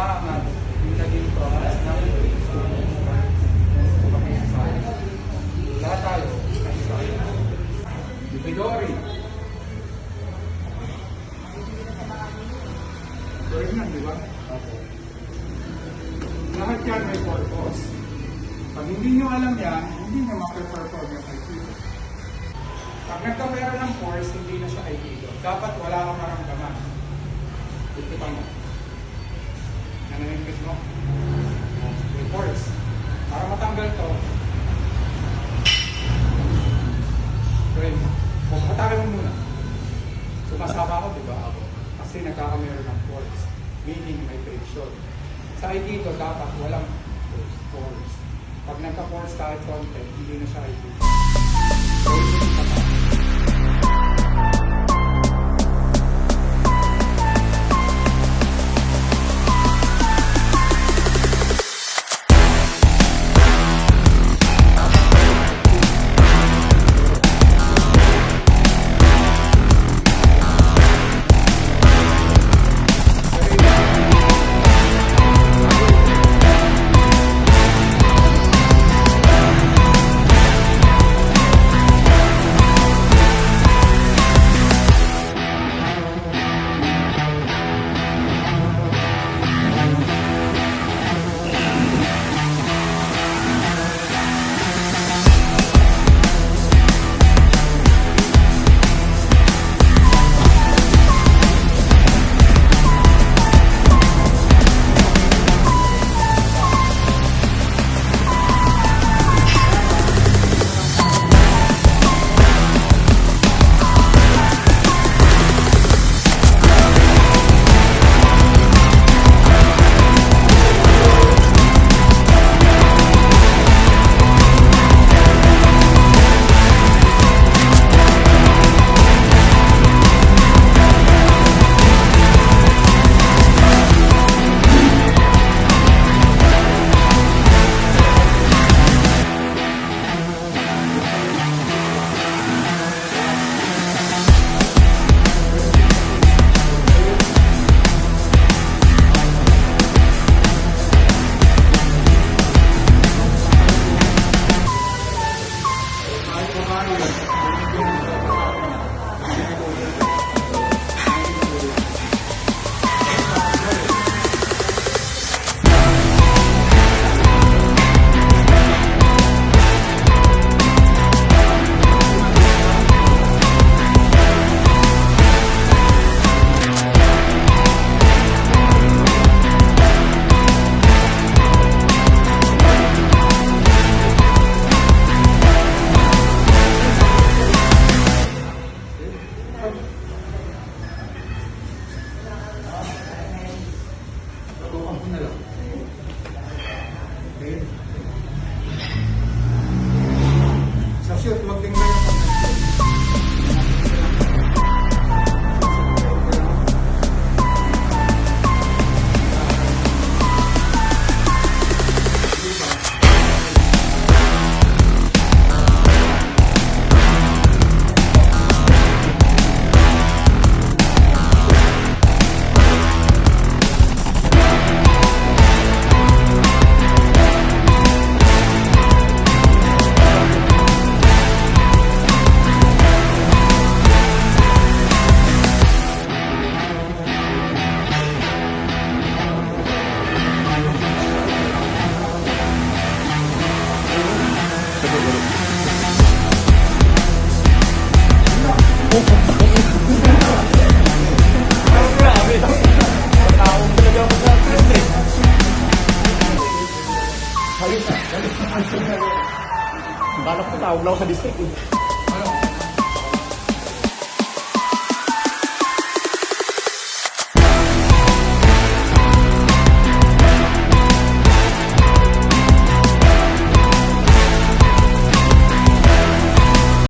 umaangat yung naging process ng lahat tayo ay sayo. Midori. Pero yan, di ba? Lahat yan may purpose. Pag hindi nyo alam yan, hindi nyo makaperform yung IQ. Pag nagkapera ng force, hindi na siya IQ. Dapat wala kang maramdaman. Ito pa mo. Nananipid mo. May force. Para matanggal to, friend, pagkatanggal mo muna. Sumasama ako, di ba? Kasi nagkakamera ng force. Meaning may friction. Sa IQ, dapat walang force. Pag nagka-force kahit konti, hindi na siya IQ. So, ito yung tama. Sa shoot, magtingnan yung Balak ko tawag lang ako sa district.